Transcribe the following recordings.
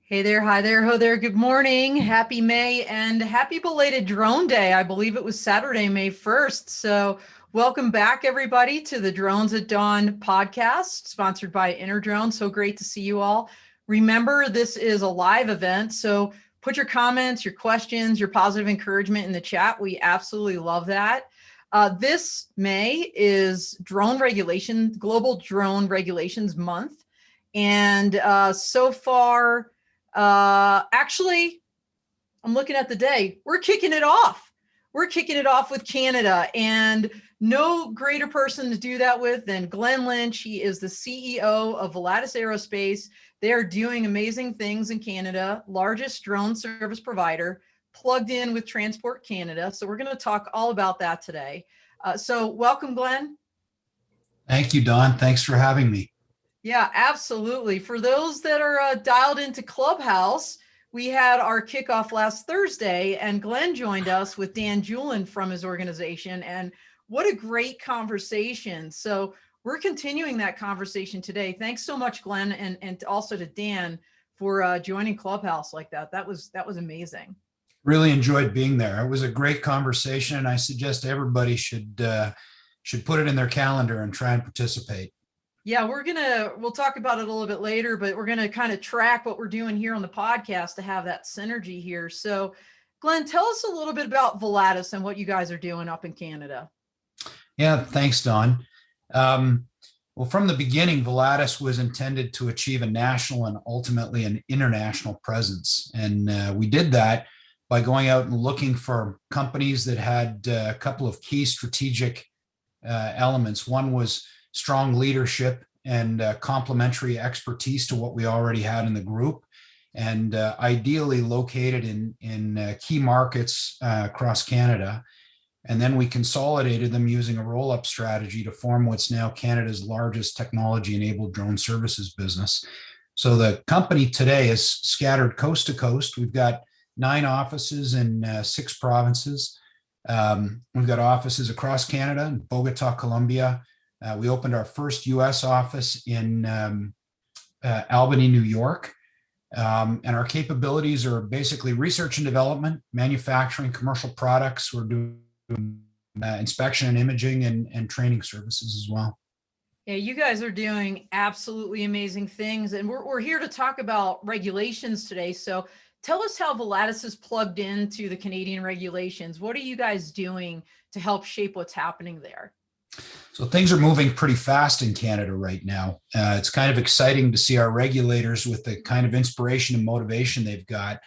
Hey there, hi there, ho there, good morning, happy May, and happy belated Drone Day. I believe it was Saturday, May 1st. So welcome back, everybody, to the Drones at Dawn podcast, sponsored by InterDrone. So great to see you all. Remember, this is a live event, so put your comments, your questions, your positive encouragement in the chat. We absolutely love that. This May is Global Drone Regulations Month. And so far, actually, I'm looking at the day. We're kicking it off. We're kicking it off with Canada, and no greater person to do that with than Glen Lynch. He is the CEO of Volatus Aerospace. They are doing amazing things in Canada, largest drone service provider, plugged in with Transport Canada. So we're going to talk all about that today. So welcome, Glen. Thank you, Don. Thanks for having me. Yeah, absolutely. For those that are dialed into Clubhouse, we had our kickoff last Thursday, and Glen joined us with Dan Julin from his organization. And what a great conversation. So we're continuing that conversation today. Thanks so much, Glen, and also to Dan for joining Clubhouse like that. That was amazing. Really enjoyed being there. It was a great conversation, and I suggest everybody should put it in their calendar and try and participate. Yeah, we'll talk about it a little bit later, but we're going to kind of track what we're doing here on the podcast to have that synergy here. So Glen, tell us a little bit about Volatus and what you guys are doing up in Canada. Yeah, thanks, Don. Well, from the beginning, Volatus was intended to achieve a national and ultimately an international presence. And we did that by going out and looking for companies that had a couple of key strategic elements. One was strong leadership and complementary expertise to what we already had in the group, and ideally located in key markets across Canada. And then we consolidated them using a roll-up strategy to form what's now Canada's largest technology-enabled drone services business. So the company today is scattered coast to coast. We've got 9 offices in 6 provinces. We've got offices across Canada, in Bogota, Colombia. We opened our first U.S. office in Albany, New York. And our capabilities are basically research and development, manufacturing, commercial products. We're doing inspection and imaging and training services as well. Yeah, you guys are doing absolutely amazing things. And we're here to talk about regulations today. So tell us how Volatus is plugged into the Canadian regulations. What are you guys doing to help shape what's happening there? So things are moving pretty fast in Canada right now. It's kind of exciting to see our regulators with the kind of inspiration and motivation they've got.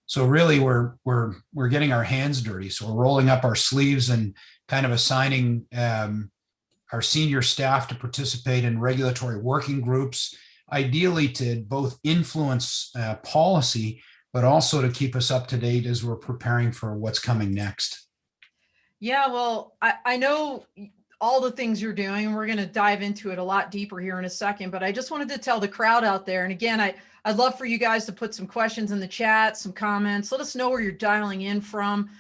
So really, we're getting our hands dirty. So we're rolling up our sleeves and kind of assigning our senior staff to participate in regulatory working groups, ideally to both influence policy, but also to keep us up to date as we're preparing for what's coming next. Yeah, well, I know all the things you're doing. We're going to dive into it a lot deeper here in a second, but I just wanted to tell the crowd out there. And again, I'd love for you guys to put some questions in the chat, some comments. Let us know where you're dialing in from.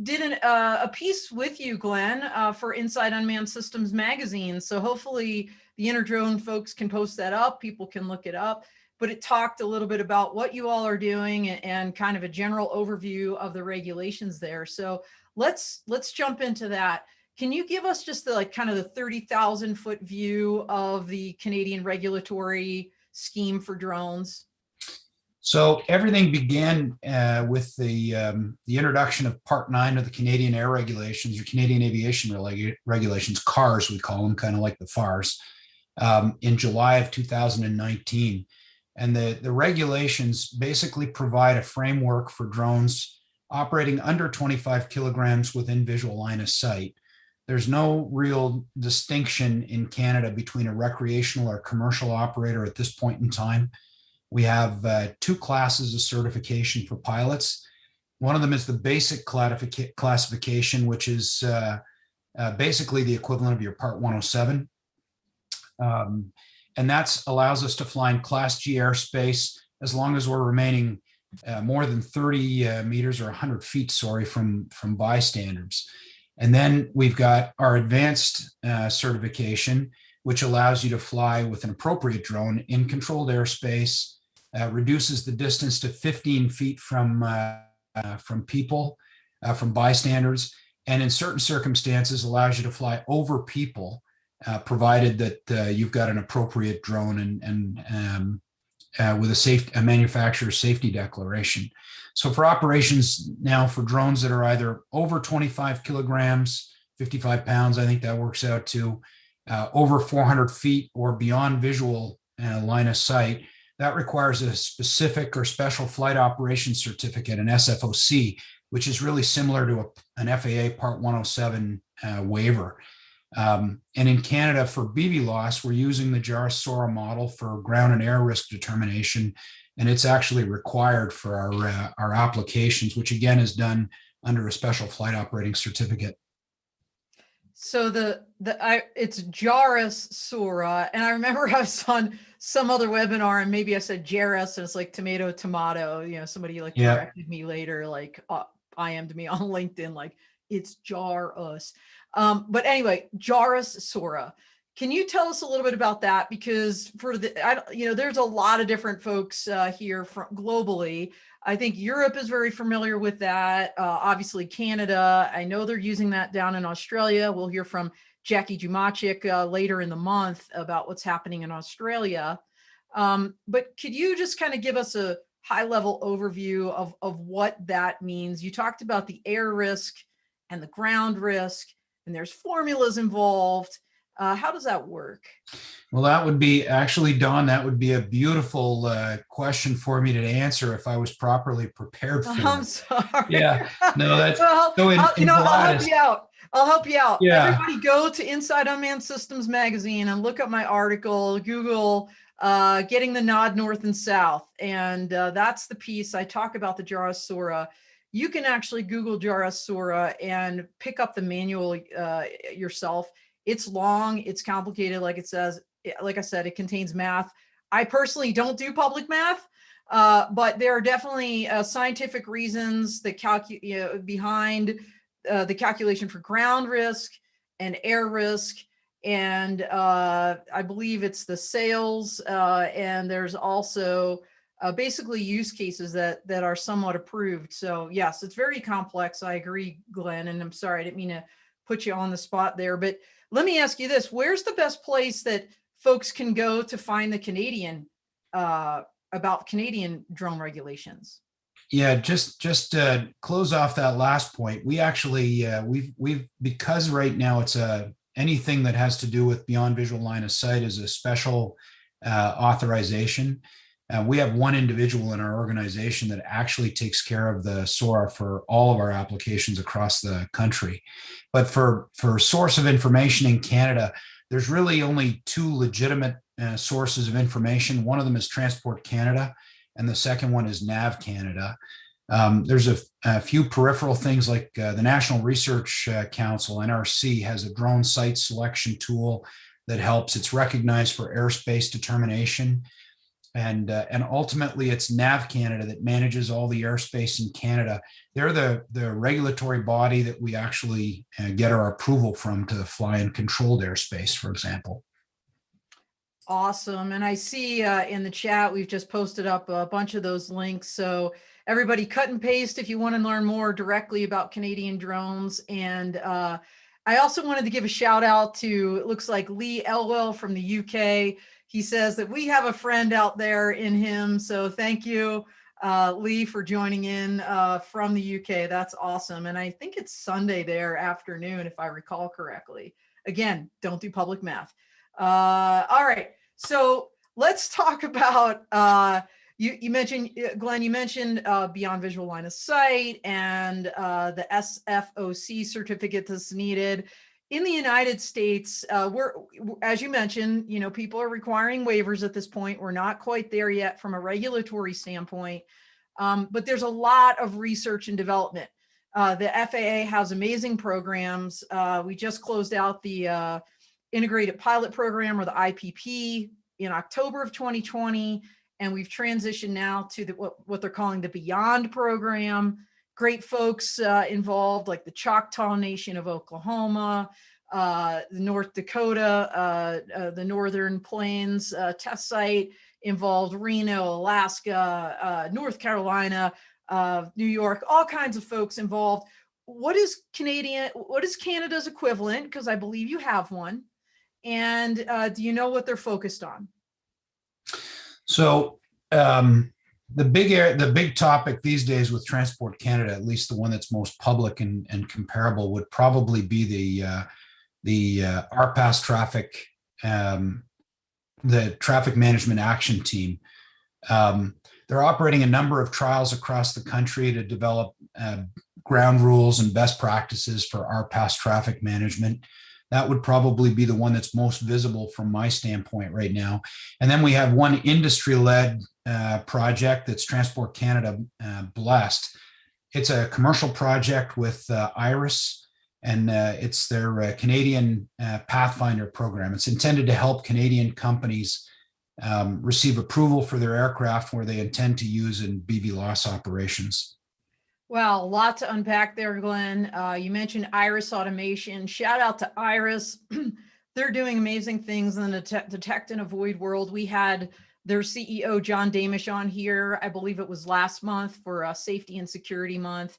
Did a piece with you, Glen, for Inside Unmanned Systems magazine. So hopefully the InterDrone folks can post that up. People can look it up. But it talked a little bit about what you all are doing and kind of a general overview of the regulations there. So let's jump into that. Can you give us just the kind of the 30,000 foot view of the Canadian regulatory scheme for drones? So everything began with the introduction of Part 9 of the Canadian Air Regulations, or Canadian Aviation Regulations, CARS we call them, kind of like the FARs, in July of 2019. And the regulations basically provide a framework for drones operating under 25 kilograms within visual line of sight. There's no real distinction in Canada between a recreational or commercial operator at this point in time. We have 2 classes of certification for pilots. One of them is the basic classification, which is basically the equivalent of your Part 107. And that allows us to fly in Class G airspace as long as we're remaining more than 30 meters or 100 feet, from bystanders. And then we've got our advanced certification, which allows you to fly with an appropriate drone in controlled airspace reduces the distance to 15 feet from people, from bystanders, and in certain circumstances allows you to fly over people, provided that you've got an appropriate drone and with a manufacturer's safety declaration. So for operations now for drones that are either over 25 kilograms, 55 pounds, I think that works out to over 400 feet or beyond visual line of sight, that requires a specific or special flight operations certificate, an SFOC, which is really similar to an FAA Part 107 waiver. And in Canada for BVLOS, we're using the JARA SORA model for ground and air risk determination, and it's actually required for our applications, which again is done under a special flight operating certificate. So it's JARA SORA, and I remember I was on some other webinar and maybe I said JARAS, and it's like tomato. Somebody like corrected me later, like IM'd me on LinkedIn, like it's JARAS. But anyway, JARA SORA. Can you tell us a little bit about that? Because there's a lot of different folks here from globally. I think Europe is very familiar with that. Obviously, Canada. I know they're using that down in Australia. We'll hear from Jackie Jumacic later in the month about what's happening in Australia. But could you just kind of give us a high-level overview of what that means? You talked about the air risk and the ground risk, and there's formulas involved. How does that work? Well, that would be actually, Don, that would be a beautiful question for me to answer if I was properly prepared for I'm it. sorry. Yeah, no, that's well, so I'll help you out. I'll help you out. Yeah. Everybody go to Inside Unmanned Systems magazine and look up my article, Google getting the nod north and south. And that's the piece I talk about the JARA SORA. You can actually Google JARA SORA and pick up the manual yourself. It's long, it's complicated, like it says. Like I said, it contains math. I personally don't do public math, but there are definitely scientific reasons that behind the calculation for ground risk and air risk. And I believe it's the sales. And there's also basically use cases that are somewhat approved. So yes, it's very complex. I agree, Glenn. And I'm sorry, I didn't mean to put you on the spot there, but let me ask you this. Where's the best place that folks can go to find the Canadian, about Canadian drone regulations? Yeah, just to close off that last point, we actually, we've because right now it's anything that has to do with beyond visual line of sight is a special authorization. We have one individual in our organization that actually takes care of the SORA for all of our applications across the country. But for source of information in Canada, there's really only two legitimate sources of information. One of them is Transport Canada, and the second one is NAV Canada. There's a few peripheral things like the National Research Council, NRC, has a drone site selection tool that helps. It's recognized for airspace determination. And ultimately, it's NAV Canada that manages all the airspace in Canada. They're the regulatory body that we actually get our approval from to fly in controlled airspace, for example. Awesome. And I see in the chat, we've just posted up a bunch of those links. So everybody cut and paste if you want to learn more directly about Canadian drones. And I also wanted to give a shout out to, it looks like Lee Elwell from the UK. He says that we have a friend out there in him. So thank you, Lee, for joining in from the UK. That's awesome. And I think it's Sunday there afternoon, if I recall correctly. Again, don't do public math. All right. So let's talk about, you mentioned, Glenn, you mentioned beyond visual line of sight and the SFOC certificate that's needed. In the United States, as you mentioned, people are requiring waivers at this point. We're not quite there yet from a regulatory standpoint, but there's a lot of research and development. The FAA has amazing programs. We just closed out the Integrated Pilot Program, or the IPP, in October of 2020, and we've transitioned now to what they're calling the Beyond Program. Great folks involved, like the Choctaw Nation of Oklahoma, North Dakota, the Northern Plains test site, involved Reno, Alaska, North Carolina, New York, all kinds of folks involved. What is Canada's equivalent? Because I believe you have one. And do you know what they're focused on? So the big topic these days with Transport Canada, at least the one that's most public and comparable, would probably be the RPAS traffic, the Traffic Management Action Team. They're operating a number of trials across the country to develop ground rules and best practices for RPAS traffic management. That would probably be the one that's most visible from my standpoint right now. And then we have one industry-led project that's Transport Canada blessed. It's a commercial project with Iris, and it's their Canadian Pathfinder program. It's intended to help Canadian companies receive approval for their aircraft where they intend to use in BVLOS operations. Well, a lot to unpack there, Glenn. You mentioned Iris Automation. Shout out to Iris. They're doing amazing things in the detect and avoid world. We had their CEO, John Damish, on here. I believe it was last month for Safety and Security Month.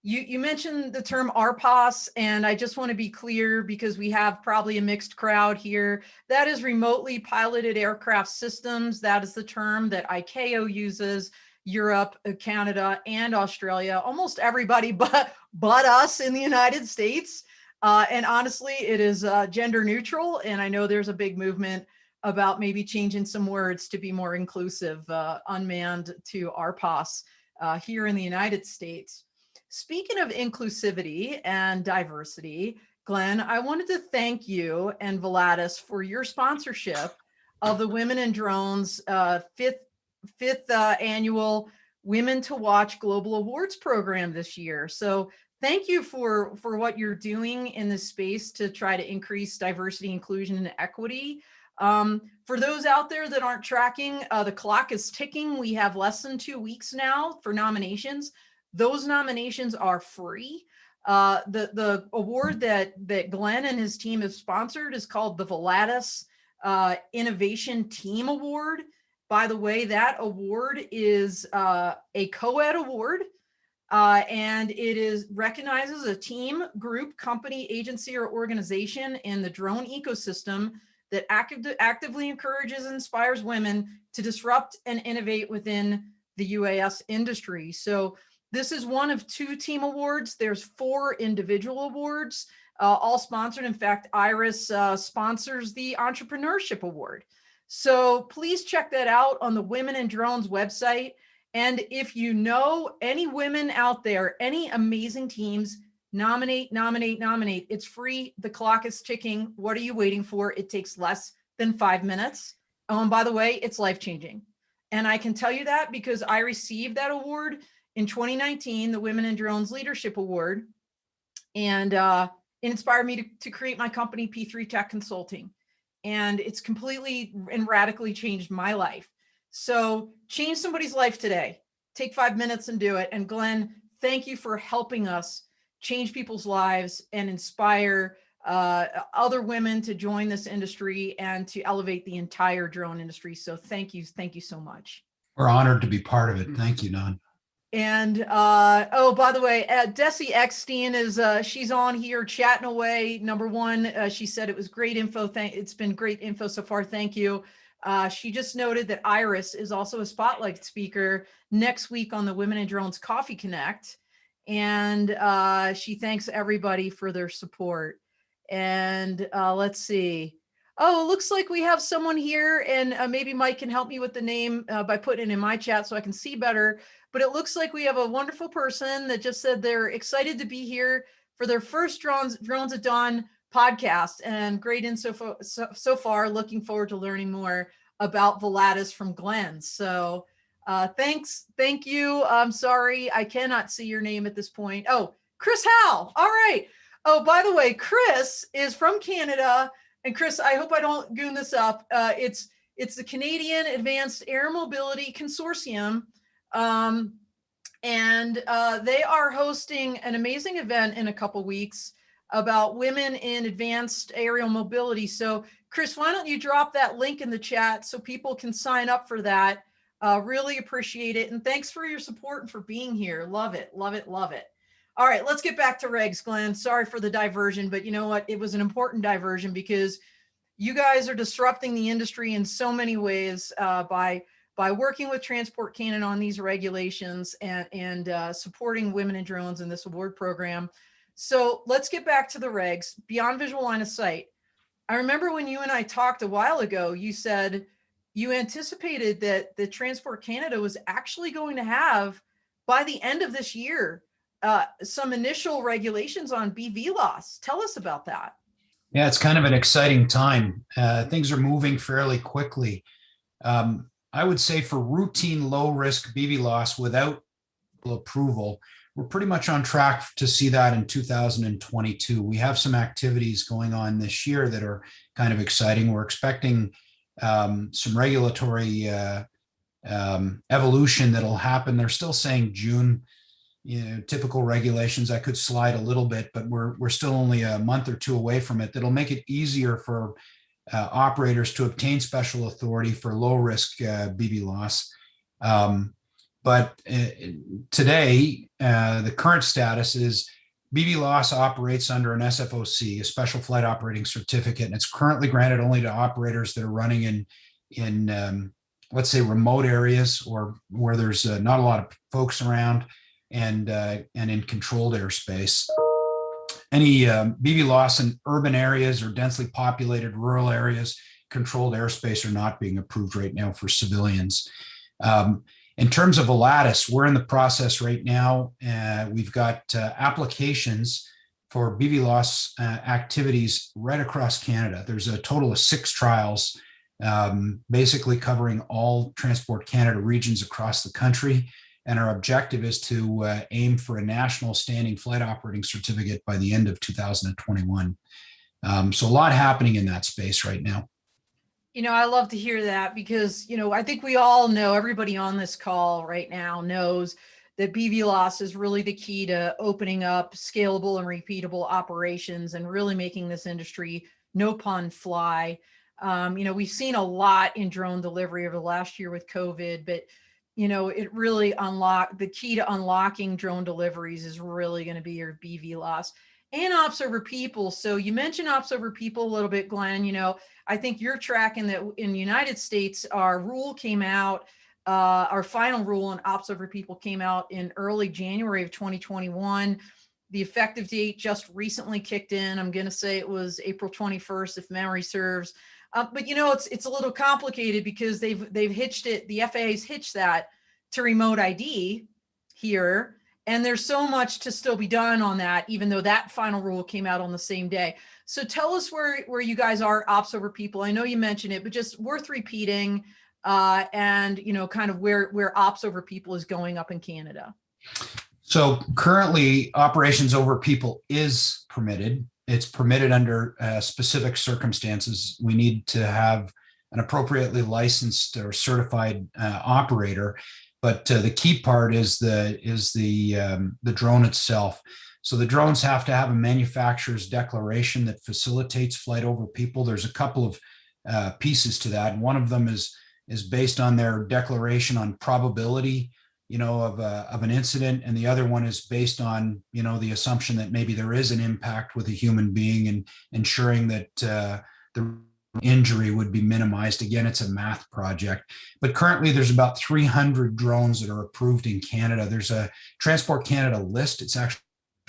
You mentioned the term RPAS, and I just want to be clear because we have probably a mixed crowd here. That is remotely piloted aircraft systems. That is the term that ICAO uses. Europe, Canada, and Australia, almost everybody but us in the United States. And honestly, it is gender neutral. And I know there's a big movement about maybe changing some words to be more inclusive, unmanned to RPAS here in the United States. Speaking of inclusivity and diversity, Glenn, I wanted to thank you and Volatus for your sponsorship of the Women in Drones fifth annual Women to Watch Global Awards program this year. So thank you for what you're doing in this space to try to increase diversity, inclusion, and equity. For those out there that aren't tracking, the clock is ticking. We have less than 2 weeks now for nominations. Those nominations are free. The award that Glenn and his team have sponsored is called the Volatus Innovation Team Award. By the way, that award is a co-ed award, and it recognizes a team, group, company, agency, or organization in the drone ecosystem that actively encourages and inspires women to disrupt and innovate within the UAS industry. So this is one of 2 team awards. There's 4 individual awards, all sponsored. In fact, Iris sponsors the Entrepreneurship Award. So please check that out on the Women in Drones website. And if you know any women out there, any amazing teams, nominate. It's free. The clock is ticking. What are you waiting for? It takes less than 5 minutes. Oh, and by the way, it's life-changing. And I can tell you that because I received that award in 2019, the Women in Drones Leadership Award. And it inspired me to create my company, P3 Tech Consulting. And it's completely and radically changed my life. So change somebody's life today. Take 5 minutes and do it. And Glenn, thank you for helping us change people's lives and inspire other women to join this industry and to elevate the entire drone industry. So thank you so much. We're honored to be part of it. Thank you, Don. And oh, by the way, Desi Eckstein is she's on here chatting away. Number one, she said it was great info. It's been great info so far. Thank you. She just noted that Iris is also a spotlight speaker next week on the Women in Drones Coffee Connect. And she thanks everybody for their support. And let's see. Oh, it looks like we have someone here, and maybe Mike can help me with the name by putting it in my chat so I can see better. But it looks like we have a wonderful person that just said they're excited to be here for their first Drones at Dawn podcast, and great info so far. Looking forward to learning more about Volatus from Glenn. So thanks. Thank you. I'm sorry, I cannot see your name at this point. Oh, Chris Howe. All right. Oh, by the way, Chris is from Canada. And Chris, I hope I don't goon this up. It's the Canadian Advanced Air Mobility Consortium. And they are hosting an amazing event in a couple weeks about women in advanced aerial mobility. So Chris, why don't you drop that link in the chat so people can sign up for that? Really appreciate it. And thanks for your support and for being here. Love it, love it, love it. All right, let's get back to regs, Glenn. Sorry for the diversion, but you know what? It was an important diversion because you guys are disrupting the industry in so many ways by working with Transport Canada on these regulations and supporting women in drones in this award program. So let's get back to the regs. Beyond visual line of sight. I remember when you and I talked a while ago, you said you anticipated that the Transport Canada was actually going to have, by the end of this year, some initial regulations on BV loss. Tell us about that. Yeah, it's kind of an exciting time. Things are moving fairly quickly. I would say for routine low risk BV loss without approval, we're pretty much on track to see that in 2022. We have some activities going on this year that are kind of exciting. We're expecting some regulatory evolution that'll happen. They're still saying June. Typical regulations, I could slide a little bit, but we're still only a month or two away from it. That'll make it easier for operators to obtain special authority for low risk BV loss. But today, the current status is BV loss operates under an SFOC, a Special Flight Operating Certificate, and it's currently granted only to operators that are running in let's say remote areas or where there's not a lot of folks around, and in controlled airspace. Any BV loss in urban areas or densely populated rural areas, controlled airspace are not being approved right now for civilians. In terms of Volatus, we're in the process right now. We've got applications for BV loss activities right across Canada. There's a total of 6 trials, basically covering all Transport Canada regions across the country. And our objective is to aim for a national standing flight operating certificate by the end of 2021. So a lot happening in that space right now. I love to hear that because, I think we all know, everybody on this call right now knows that BV loss is really the key to opening up scalable and repeatable operations and really making this industry, no pun, fly. We've seen a lot in drone delivery over the last year with COVID, but it really the key to unlocking drone deliveries is really going to be your BV loss and ops over people. So you mentioned ops over people a little bit, Glenn. I think you're tracking that in the United States, our rule came out, our final rule on ops over people came out in early January of 2021. The effective date just recently kicked in. I'm going to say it was April 21st, if memory serves. But it's a little complicated because they've hitched it. The FAA's hitched that to remote ID here, and there's so much to still be done on that, even though that final rule came out on the same day. So tell us where you guys are ops over people. I know you mentioned it, but just worth repeating, and kind of where ops over people is going up in Canada. So currently, operations over people is permitted. It's permitted under specific circumstances. We need to have an appropriately licensed or certified operator, but the key part is the drone itself. So the drones have to have a manufacturer's declaration that facilitates flight over people. There's a couple of pieces to that. One of them is based on their declaration on probability of an incident, and the other one is based on the assumption that maybe there is an impact with a human being and ensuring that the injury would be minimized. Again, it's a math project, but currently there's about 300 drones that are approved in Canada. There's a Transport Canada list. It's actually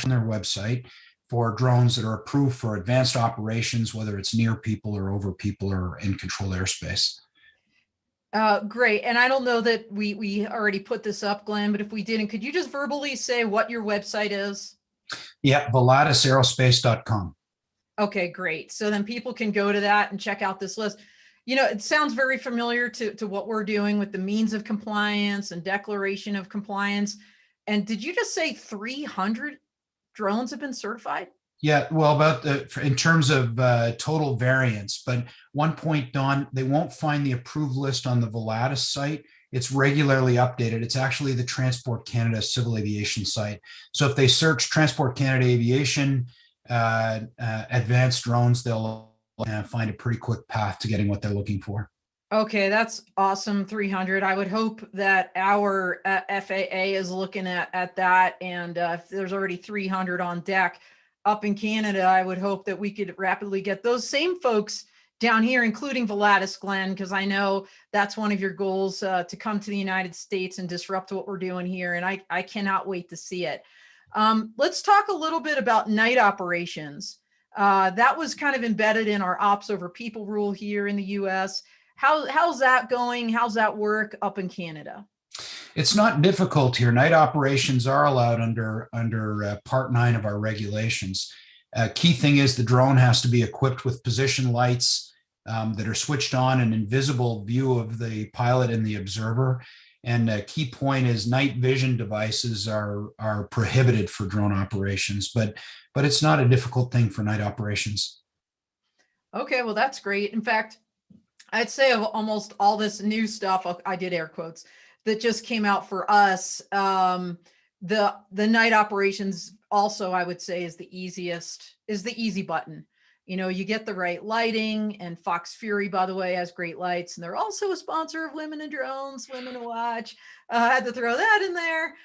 on their website for drones that are approved for advanced operations, whether it's near people or over people or in controlled airspace. Great. And I don't know that we already put this up, Glenn, but if we didn't, could you just verbally say what your website is? Yeah, volatusaerospace.com. Okay, great. So then people can go to that and check out this list. It sounds very familiar to what we're doing with the means of compliance and declaration of compliance. And did you just say 300 drones have been certified? Yeah, well, in terms of total variance, but one point, Don, they won't find the approved list on the Volatus site. It's regularly updated. It's actually the Transport Canada Civil Aviation site. So if they search Transport Canada Aviation advanced drones, they'll find a pretty quick path to getting what they're looking for. Okay, that's awesome. 300. I would hope that our FAA is looking at that. And if there's already 300 on deck up in Canada, I would hope that we could rapidly get those same folks down here, including Volatus, Glen, because I know that's one of your goals, to come to the United States and disrupt what we're doing here. And I cannot wait to see it. Let's talk a little bit about night operations. That was kind of embedded in our ops over people rule here in the US. How's that going? How's that work up in Canada? It's not difficult here. Night operations are allowed under Part 9 of our regulations. Key thing is the drone has to be equipped with position lights that are switched on, an invisible view of the pilot and the observer. And a key point is night vision devices are prohibited for drone operations, but it's not a difficult thing for night operations. Okay, well, that's great. In fact, I'd say of almost all this new stuff, I did air quotes, that just came out for us, the night operations also, I would say, is the easy button. You know, you get the right lighting, and Fox Fury, by the way, has great lights, and they're also a sponsor of Women in Drones, Women to Watch. I had to throw that in there.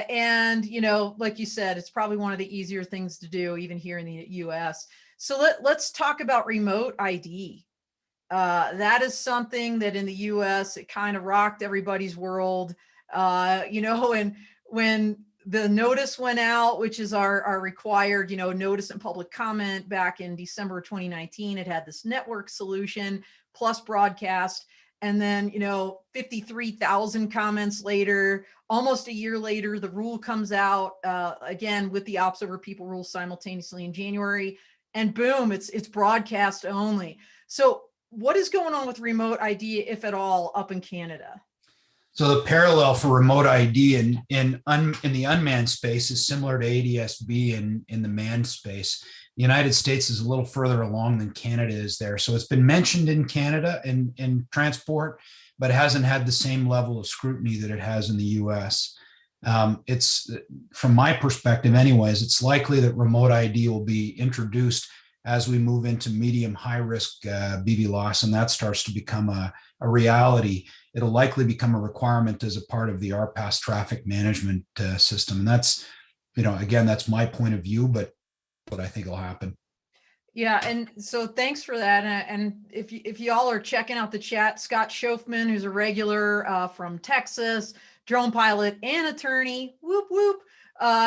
And, you know, like you said, it's probably one of the easier things to do, even here in the US. So let's talk about remote ID. That is something that in the US, it kind of rocked everybody's world. And when the notice went out, which is our required, notice and public comment back in December 2019, it had this network solution plus broadcast. And then, 53,000 comments later, almost a year later, the rule comes out, again, with the Ops Over People rule simultaneously in January, and boom, it's broadcast only. So what is going on with remote ID, if at all, up in Canada? So the parallel for remote ID in the unmanned space is similar to ADS-B in the manned space. The United States is a little further along than Canada is there. So it's been mentioned in Canada in transport, but it hasn't had the same level of scrutiny that it has in the US. It's, from my perspective anyways, it's likely that remote ID will be introduced as we move into medium high risk BVLOS, and that starts to become a reality. It'll likely become a requirement as a part of the RPAS traffic management system. And that's, again, that's my point of view, but what I think will happen. Yeah, and so thanks for that. And if y'all are checking out the chat, Scott Schofman, who's a regular from Texas, drone pilot and attorney, whoop, whoop.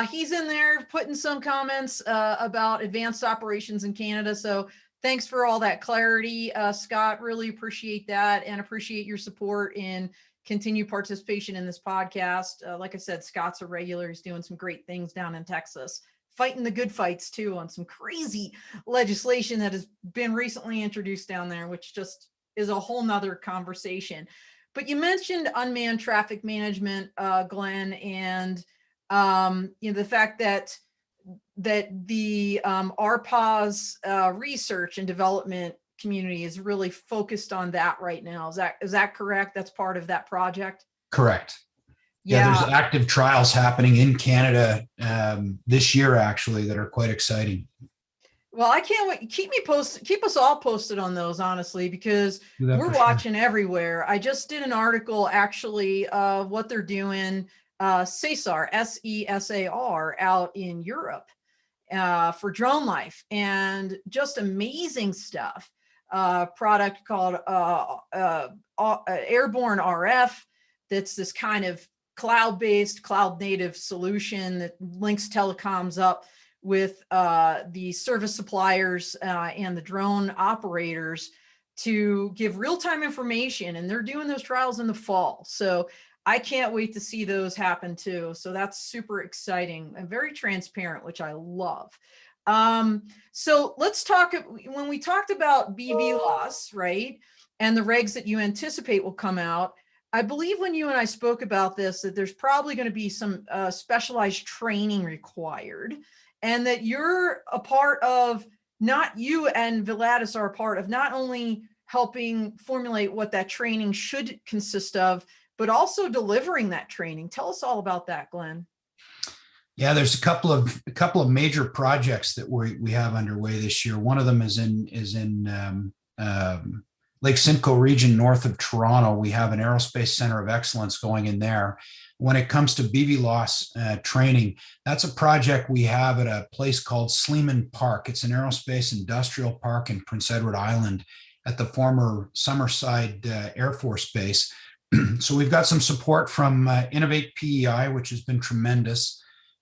He's in there putting some comments about advanced operations in Canada. So thanks for all that clarity, Scott. Really appreciate that, and appreciate your support in continued participation in this podcast. Like I said, Scott's a regular. He's doing some great things down in Texas, fighting the good fights too on some crazy legislation that has been recently introduced down there, which just is a whole nother conversation. But you mentioned unmanned traffic management, Glen, and the fact that the RPAS research and development community is really focused on that right now. Is that correct? That's part of that project? Correct. Yeah, there's active trials happening in Canada this year, actually, that are quite exciting. Well, I can't wait. Keep me posted. Keep us all posted on those, honestly, because we're watching everywhere. I just did an article actually of what they're doing, SESAR, SESAR, out in Europe for drone life, and just amazing stuff. Product called Airborne RF. That's this kind of cloud-based, cloud-native solution that links telecoms up with the service suppliers and the drone operators to give real-time information. And they're doing those trials in the fall. So I can't wait to see those happen too. So that's super exciting and very transparent, which I love. So let's talk, when we talked about BVLOS, right? And the regs that you anticipate will come out, I believe when you and I spoke about this, that there's probably going to be some specialized training required, and that you're a part of, not you and Volatus are a part of not only helping formulate what that training should consist of, but also delivering that training. Tell us all about that, Glen. Yeah, there's a couple of major projects that we have underway this year. One of them is in Lake Simcoe region north of Toronto. We have an aerospace center of excellence going in there. When it comes to BVLOS training, that's a project we have at a place called Sleeman Park. It's an aerospace industrial park in Prince Edward Island at the former Summerside Air Force Base. So we've got some support from Innovate PEI, which has been tremendous.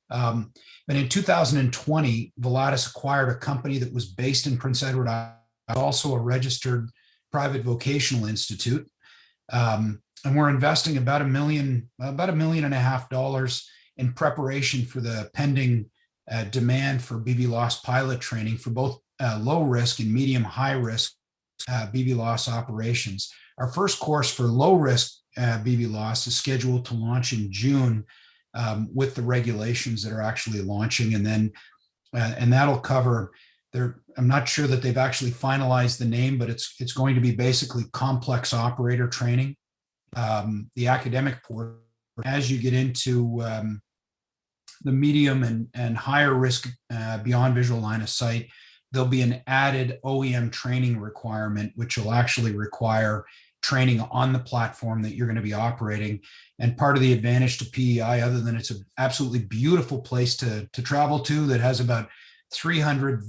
But in 2020, Volatus acquired a company that was based in Prince Edward Island, also a registered private vocational institute. And we're investing about $1.5 million in preparation for the pending demand for BVLOS pilot training for both low risk and medium high risk BVLOS operations. Our first course for low risk BVLOS is scheduled to launch in June with the regulations that are actually launching, and that'll cover there. I'm not sure that they've actually finalized the name, but it's going to be basically complex operator training. The academic portion, as you get into the medium and higher risk beyond visual line of sight, there'll be an added OEM training requirement, which will actually require training on the platform that you're going to be operating. And part of the advantage to PEI, other than it's an absolutely beautiful place to travel to that has about 300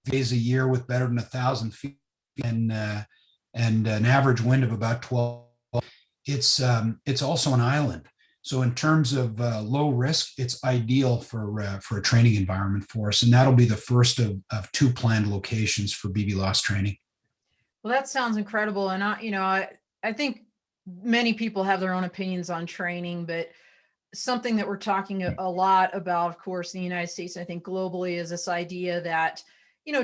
days a year with better than 1,000 feet and an average wind of about 12, it's also an island. So in terms of low risk, it's ideal for a training environment for us. And that'll be the first of two planned locations for BVLOS training. Well, that sounds incredible. And I think many people have their own opinions on training, but something that we're talking a lot about, of course, in the United States, I think globally, is this idea that,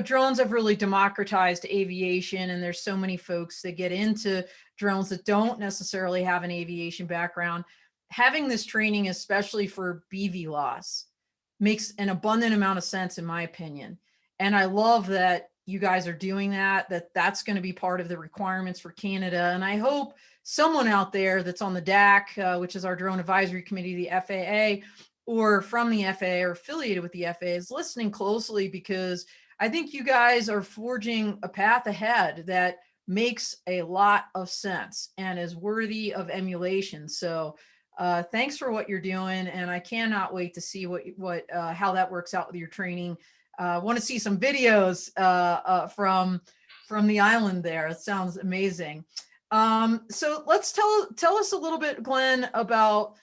drones have really democratized aviation, and there's so many folks that get into drones that don't necessarily have an aviation background. Having this training, especially for BVLOS, makes an abundant amount of sense, in my opinion. And I love that you guys are doing that's going to be part of the requirements for Canada. And I hope someone out there that's on the DAC, which is our Drone Advisory Committee, the FAA, or from the FAA or affiliated with the FAA, is listening closely, because I think you guys are forging a path ahead that makes a lot of sense and is worthy of emulation. So thanks for what you're doing. And I cannot wait to see how that works out with your training. Want to see some videos from the island there. It sounds amazing. So let's tell us a little bit, Glenn, about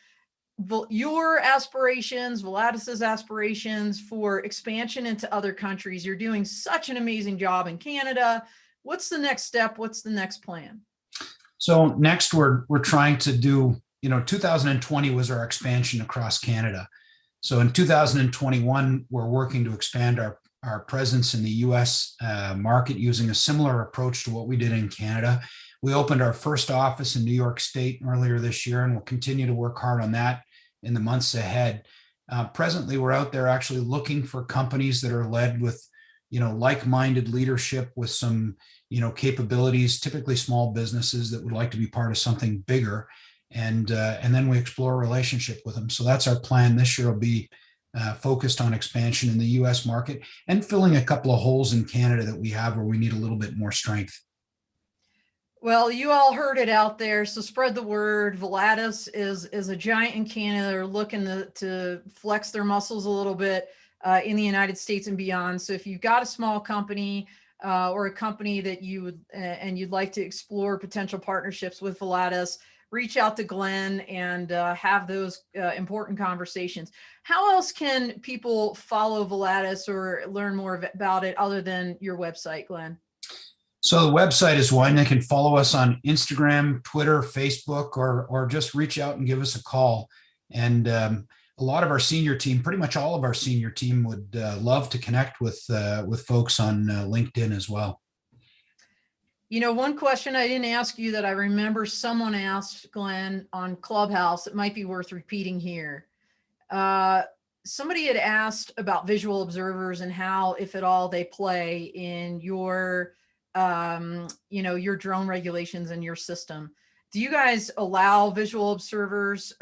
your aspirations, Volatus's aspirations for expansion into other countries. You're doing such an amazing job in Canada. What's the next step? What's the next plan? So next, we're trying to do. 2020 was our expansion across Canada. So in 2021, we're working to expand our presence in the US market using a similar approach to what we did in Canada. We opened our first office in New York State earlier this year, and we'll continue to work hard on that in the months ahead. Presently, we're out there actually looking for companies that are led with, like-minded leadership with some, capabilities, typically small businesses that would like to be part of something bigger. And then we explore a relationship with them. So that's our plan this year. Will be focused on expansion in the U.S. market and filling a couple of holes in Canada that we have where we need a little bit more strength. Well, you all heard it out there, so spread the word. Volatus is a giant in Canada. They're looking to flex their muscles a little bit in the United States and beyond. So if you've got a small company or a company that you'd like to explore potential partnerships with Volatus, reach out to Glenn and have those important conversations. How else can people follow Volatus or learn more about it other than your website, Glenn? So the website is one. They can follow us on Instagram, Twitter, Facebook, or just reach out and give us a call. And a lot of our senior team, pretty much all of our senior team, would love to connect with folks on LinkedIn as well. One question I didn't ask you that I remember someone asked, Glenn, on Clubhouse, it might be worth repeating here. Somebody had asked about visual observers and how, if at all, they play in your drone regulations and your system. Do you guys allow visual observers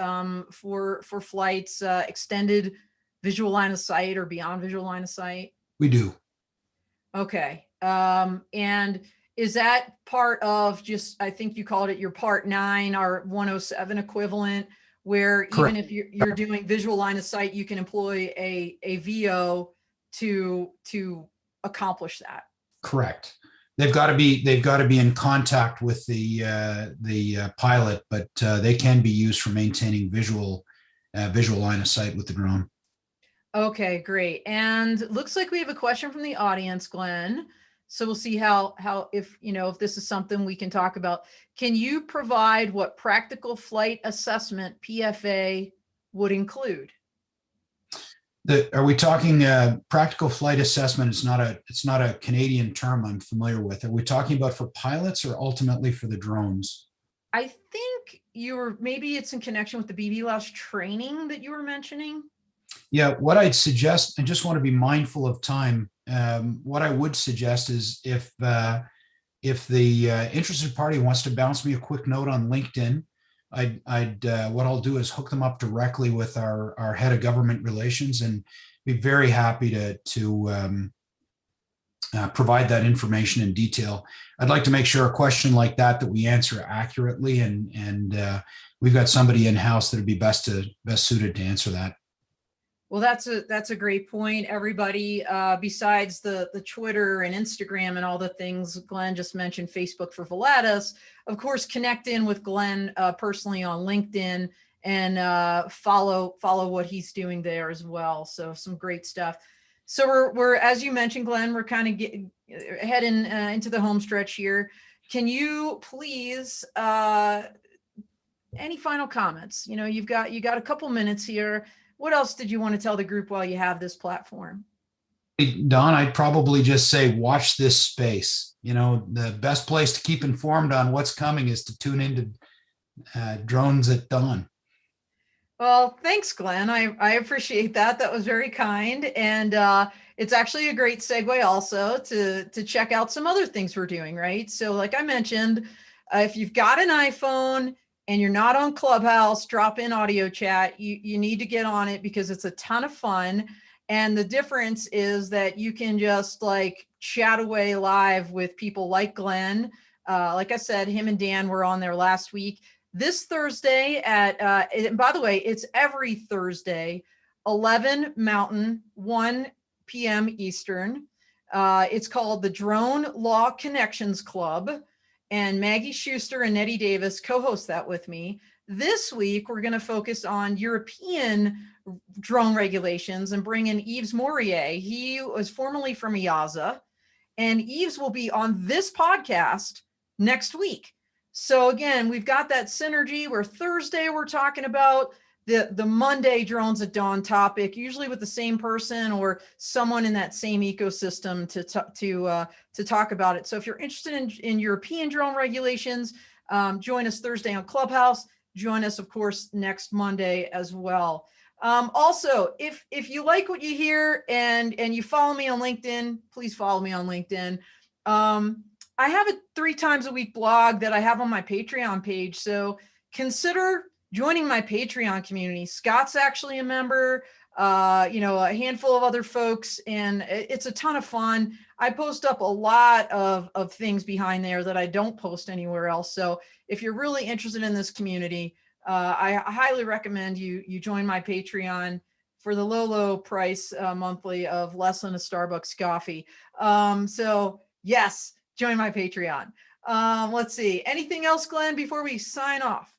for flights, extended visual line of sight or beyond visual line of sight? We do. Okay. And is that part of just, I think you called it your part 9 or 107 equivalent, where even Correct. if you're doing visual line of sight, you can employ a VO to accomplish that? Correct. They've got to be in contact with the pilot, but they can be used for maintaining visual line of sight with the drone. Okay, great. And looks like we have a question from the audience, Glenn. So we'll see how if this is something we can talk about. Can you provide what practical flight assessment PFA would include? Are we talking practical flight assessment? It's not a Canadian term I'm familiar with. Are we talking about for pilots or ultimately for the drones? I think maybe it's in connection with the BVLAS training that you were mentioning. Yeah, what I'd suggest, I just want to be mindful of time. What I would suggest is if the interested party wants to bounce me a quick note on LinkedIn, what I'll do is hook them up directly with our head of government relations, and be very happy to provide that information in detail. I'd like to make sure a question like that we answer accurately, and we've got somebody in house that would be best suited to answer that. Well, that's a great point. Everybody, besides the Twitter and Instagram and all the things Glenn just mentioned, Facebook for Volatus, of course, connect in with Glenn personally on LinkedIn and follow what he's doing there as well. So some great stuff. So we're as you mentioned, Glenn, we're kind of heading into the home stretch here. Can you please any final comments? You got a couple minutes here. What else did you want to tell the group while you have this platform? Don, I'd probably just say watch this space. The best place to keep informed on what's coming is to tune into Drones at Dawn. Well, thanks, Glenn. I appreciate that. That was very kind. And it's actually a great segue also to check out some other things we're doing, right? So like I mentioned, if you've got an iPhone and you're not on Clubhouse, drop in audio chat. You need to get on it because it's a ton of fun. And the difference is that you can just like chat away live with people like Glenn. Like I said, him and Dan were on there last week. This Thursday and by the way, it's every Thursday, 11 Mountain, 1 p.m. Eastern. It's called the Drone Law Connections Club. And Maggie Schuster and Nettie Davis co-host that with me. This week, we're going to focus on European drone regulations and bring in Yves Morier. He was formerly from EASA, and Yves will be on this podcast next week. So again, we've got that synergy where Thursday we're talking about the Monday Drones at Dawn topic, usually with the same person or someone in that same ecosystem to talk about it. So if you're interested in European drone regulations, join us Thursday on Clubhouse. Join us, of course, next Monday as well. Also, if you like what you hear and you follow me on LinkedIn, please follow me on LinkedIn. I have a 3 times a week blog that I have on my Patreon page. So consider joining my Patreon community. Scott's actually a member, a handful of other folks, and it's a ton of fun. I post up a lot of things behind there that I don't post anywhere else. So if you're really interested in this community, I highly recommend you join my Patreon for the low price monthly of less than a Starbucks coffee. So yes, join my Patreon. Let's see. Anything else, Glenn, before we sign off?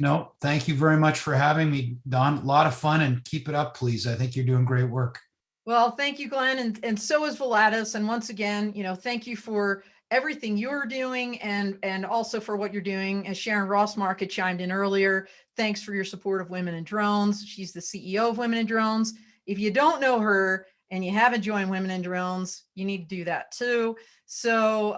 No, thank you very much for having me, Don. A lot of fun, and keep it up, please. I think you're doing great work. Well, thank you, Glenn. And so is Volatus. And once again, thank you for everything you're doing and also for what you're doing. As Sharon Rossmark had chimed in earlier, thanks for your support of Women in Drones. She's the CEO of Women in Drones. If you don't know her and you haven't joined Women in Drones, you need to do that too. So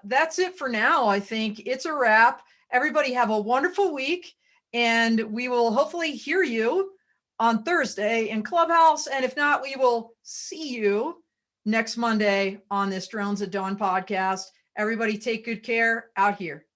that's it for now. I think it's a wrap. Everybody have a wonderful week, and we will hopefully hear you on Thursday in Clubhouse. And if not, we will see you next Monday on this Drones at Dawn podcast. Everybody take good care out here.